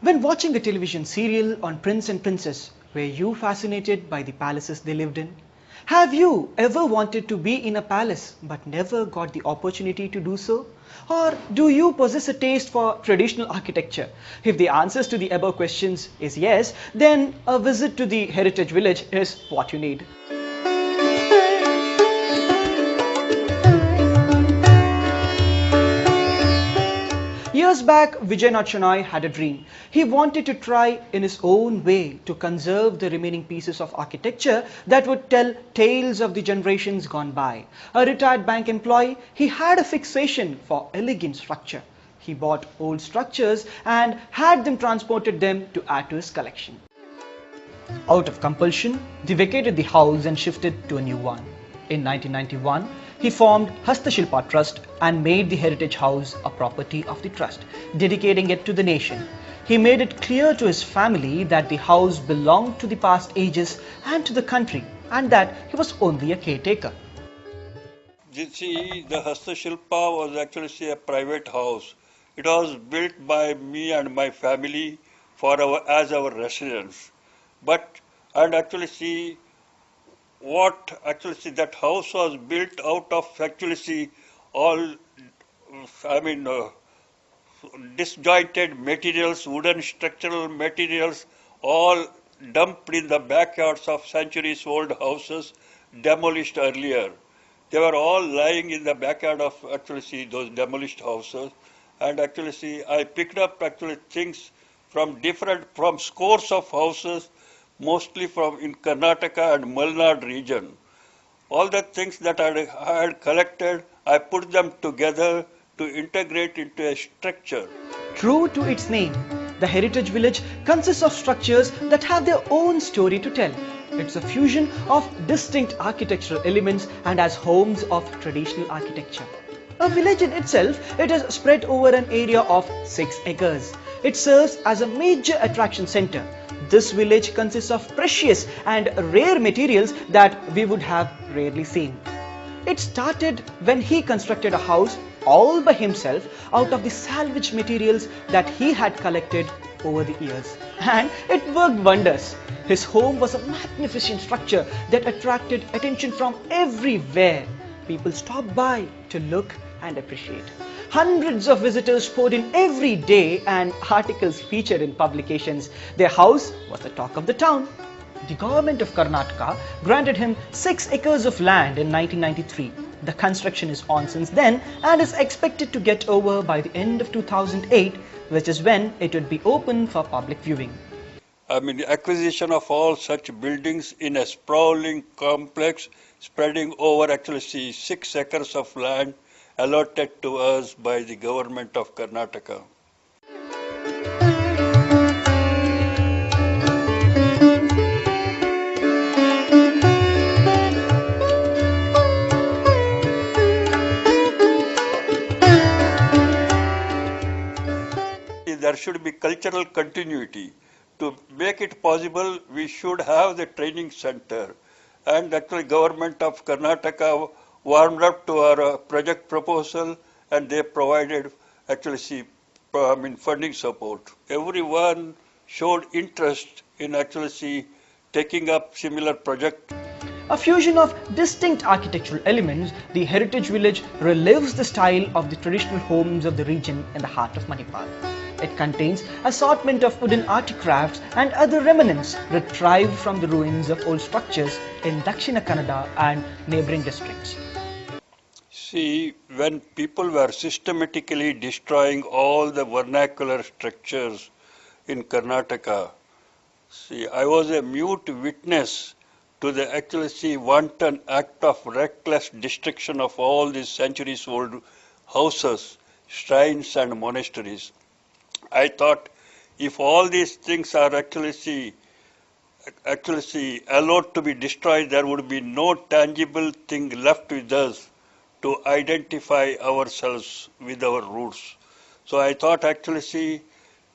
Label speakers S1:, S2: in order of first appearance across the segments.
S1: When watching a television serial on Prince and Princess, were you fascinated by the palaces they lived in? Have you ever wanted to be in a palace but never got the opportunity to do so? Or do you possess a taste for traditional architecture? If the answers to the above questions is yes, then a visit to the Heritage Village is what you need. Years back, Vijayanath Shenoy had a dream. He wanted to try in his own way to conserve the remaining pieces of architecture that would tell tales of the generations gone by. A retired bank employee, he had a fixation for elegant structure. He bought old structures and had them transported to add to his collection. Out of compulsion, they vacated the house and shifted to a new one. In 1991, he formed Hastashilpa Trust and made the Heritage House a property of the trust, dedicating it to the nation. He made it clear to his family that the house belonged to the past ages and to the country, and that he was only a caretaker.
S2: You see, the Hastashilpa was actually a private house. It was built by me and my family for our residence. But and actually see that house was built out of all disjointed materials, wooden structural materials, all dumped in the backyards of centuries old houses demolished earlier. They were all lying in the backyard of those demolished houses. And I picked up things from scores of houses, mostly from in Karnataka and Malnad region. All the things that I had collected, I put them together to integrate into a structure.
S1: True to its name, the Heritage Village consists of structures that have their own story to tell. It's a fusion of distinct architectural elements and as homes of traditional architecture. A village in itself, it is spread over an area of 6 acres. It serves as a major attraction center. This village consists of precious and rare materials that we would have rarely seen. It started when he constructed a house all by himself out of the salvage materials that he had collected over the years. And it worked wonders. His home was a magnificent structure that attracted attention from everywhere. People stopped by to look and appreciate. Hundreds of visitors poured in every day and articles featured in publications. Their house was the talk of the town. The government of Karnataka granted him 6 acres of land in 1993. The construction is on since then and is expected to get over by the end of 2008, which is when it would be open for public viewing.
S2: The acquisition of all such buildings in a sprawling complex spreading over 6 acres of land allotted to us by the government of Karnataka. There should be cultural continuity. To make it possible, we should have the training center. And actually, government of Karnataka warmed up to our project proposal, and they provided funding support. Everyone showed interest in taking up similar project.
S1: A fusion of distinct architectural elements, the Heritage Village relives the style of the traditional homes of the region in the heart of Manipal. It contains assortment of wooden articrafts and other remnants retrieved from the ruins of old structures in Dakshina Kannada and neighboring districts.
S2: See, when people were systematically destroying all the vernacular structures in Karnataka, I was a mute witness to the wanton act of reckless destruction of all these centuries old houses, shrines and monasteries. I thought if all these things are allowed to be destroyed, there would be no tangible thing left with us to identify ourselves with our roots. So I thought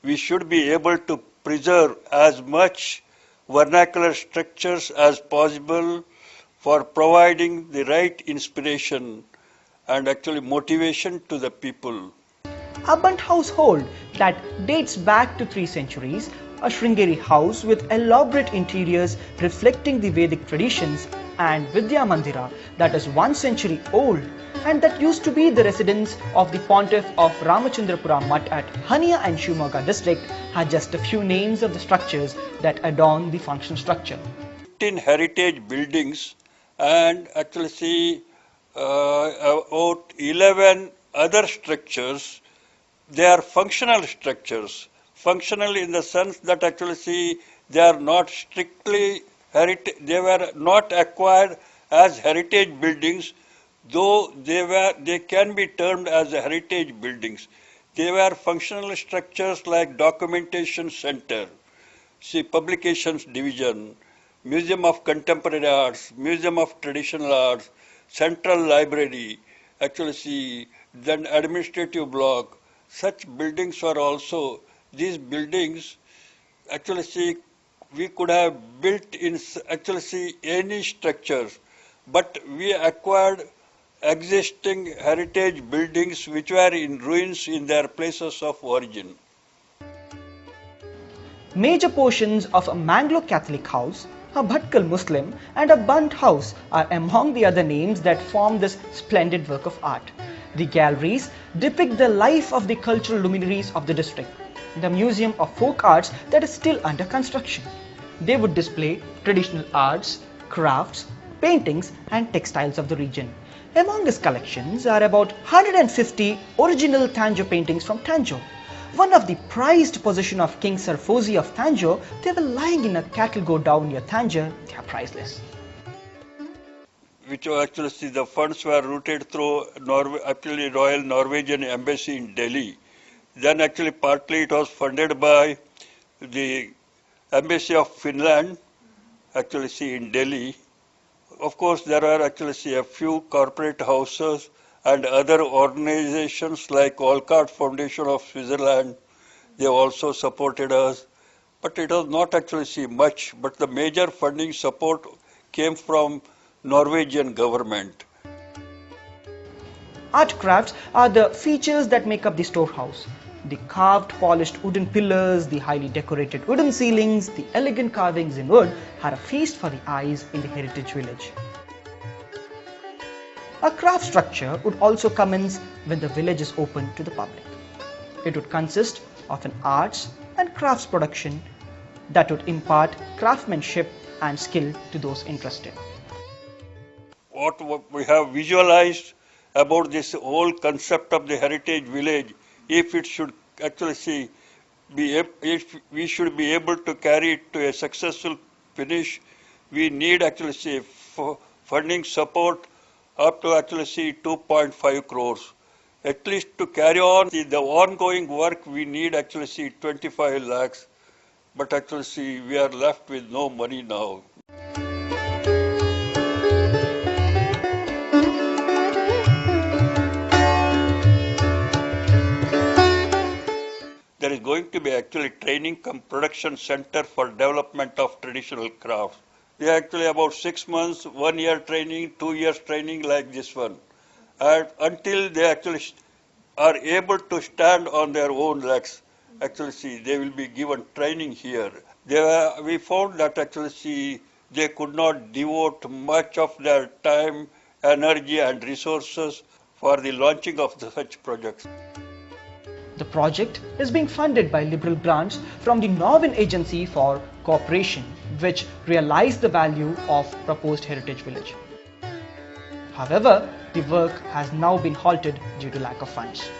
S2: we should be able to preserve as much vernacular structures as possible for providing the right inspiration and motivation to the people.
S1: A Bant household that dates back to 3 centuries, a Sringeri house with elaborate interiors reflecting the Vedic traditions, and Vidya Mandira that is 1 century old and that used to be the residence of the pontiff of Ramachandrapura Mutt at Hania and Shimoga district are just a few names of the structures that adorn the functional structure.
S2: 15 heritage buildings and actually see about 11 other structures. They are functional structures. Functional in the sense that actually see they are not strictly heritage. They were not acquired as heritage buildings, though they can be termed as heritage buildings. They were functional structures like documentation center, see publications division, Museum of Contemporary Arts, Museum of Traditional Arts, Central Library, actually see then administrative block. Such buildings were also, these buildings actually see we could have built in actually see any structures, but we acquired existing heritage buildings which were in ruins in their places of origin.
S1: Major portions of a Manglo Catholic house, a Bhatkal Muslim and a Bant house are among the other names that form this splendid work of art. The galleries depict the life of the cultural luminaries of the district. The Museum of Folk Arts that is still under construction. They would display traditional arts, crafts, paintings and textiles of the region. Among his collections are about 150 original Tanjore paintings from Tanjore. One of the prized possession of King Sarfozi of Tanjore, they were lying in a cattle go down near Tanjore, they are priceless.
S2: Which actually see the funds were routed through actually Royal Norwegian Embassy in Delhi. Then actually partly it was funded by the Embassy of Finland, actually see in Delhi. Of course, there are actually see a few corporate houses and other organizations like Olcott Foundation of Switzerland. They also supported us, but it was not actually see much. But the major funding support came from Norwegian government.
S1: Art crafts are the features that make up the storehouse. The carved polished wooden pillars, the highly decorated wooden ceilings, the elegant carvings in wood are a feast for the eyes in the heritage village. A craft structure would also commence when the village is open to the public. It would consist of an arts and crafts production that would impart craftsmanship and skill to those interested.
S2: What we have visualized about this whole concept of the heritage village, if it should actually see, if we should be able to carry it to a successful finish, we need actually see funding support up to actually see 2.5 crores. At least to carry on the ongoing work, we need actually see 25 lakhs. But actually see, we are left with no money now. There is going to be actually training come production center for development of traditional crafts. They are actually about 6 months, 1 year training, 2 years training like this one. And until they actually are able to stand on their own legs, actually see, they will be given training here. We found that actually see, they could not devote much of their time, energy and resources for the launching of such projects.
S1: The project is being funded by liberal grants from the Norwegian Agency for Cooperation, which realized the value of proposed heritage village. However, the work has now been halted due to lack of funds.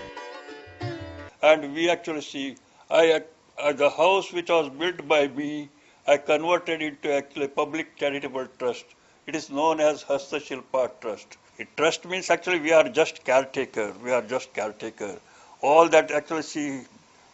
S2: And we actually see, the house which was built by me, I converted into actually public charitable trust. It is known as Hasta Shilpa Trust. Trust means actually we are just caretaker. We are just caretaker. All that actually see,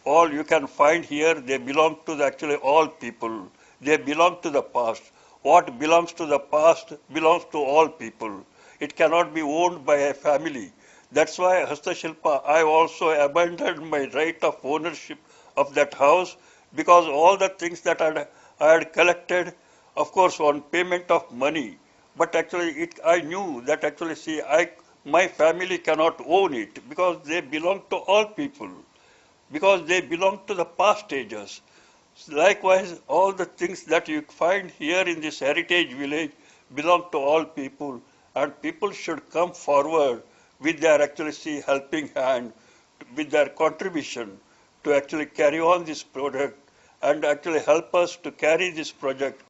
S2: all you can find here, they belong to actually all people. They belong to the past. What belongs to the past belongs to all people. It cannot be owned by a family. That's why Hasta Shilpa, I also abandoned my right of ownership of that house because all the things that I had collected, of course, on payment of money. But actually, I knew that actually, see, my family cannot own it because they belong to all people, because they belong to the past ages. Likewise, all the things that you find here in this heritage village belong to all people, and people should come forward with their actually helping hand, with their contribution to actually carry on this project and actually help us to carry this project.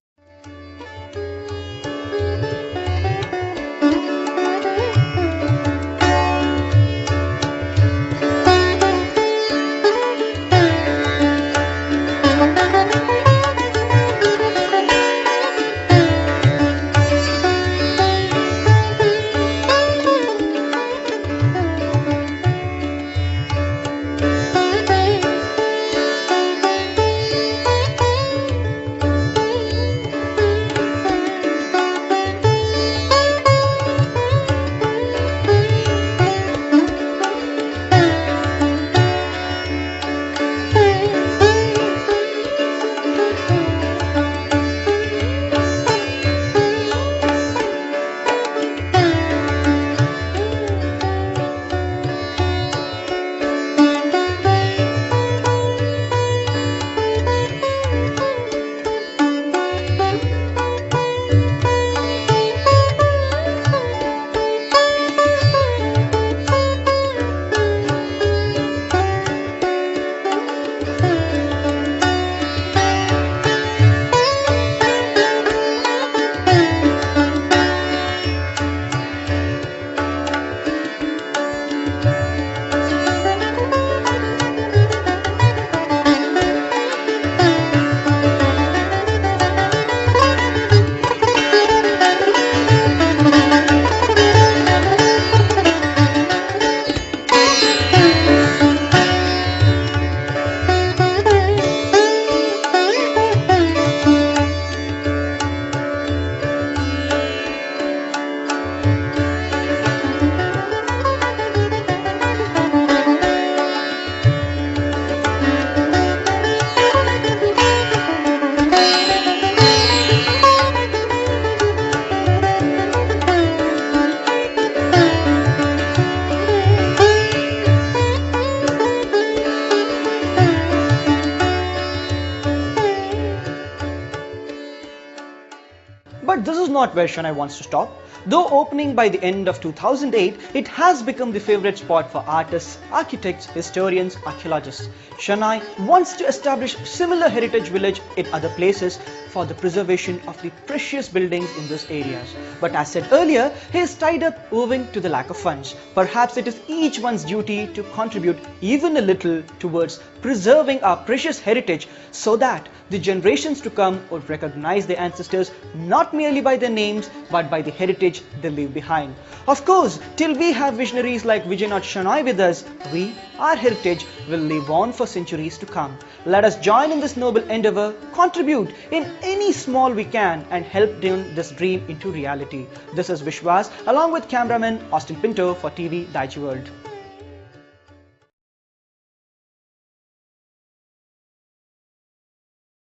S1: But this is not where Shanae wants to stop. Though opening by the end of 2008, it has become the favorite spot for artists, architects, historians, archaeologists. Shanae wants to establish similar heritage village in other places for the preservation of the precious buildings in those areas. But as said earlier, he is tied up owing to the lack of funds. Perhaps it is each one's duty to contribute even a little towards preserving our precious heritage so that the generations to come would recognize their ancestors not merely by their names but by the heritage they leave behind. Of course, till we have visionaries like Vijayanath Shanae with us, our heritage will live on for centuries to come. Let us join in this noble endeavor, contribute in any small we can and help turn this dream into reality. This is Vishwas along with cameraman Austin Pinto for TV Daiichi World.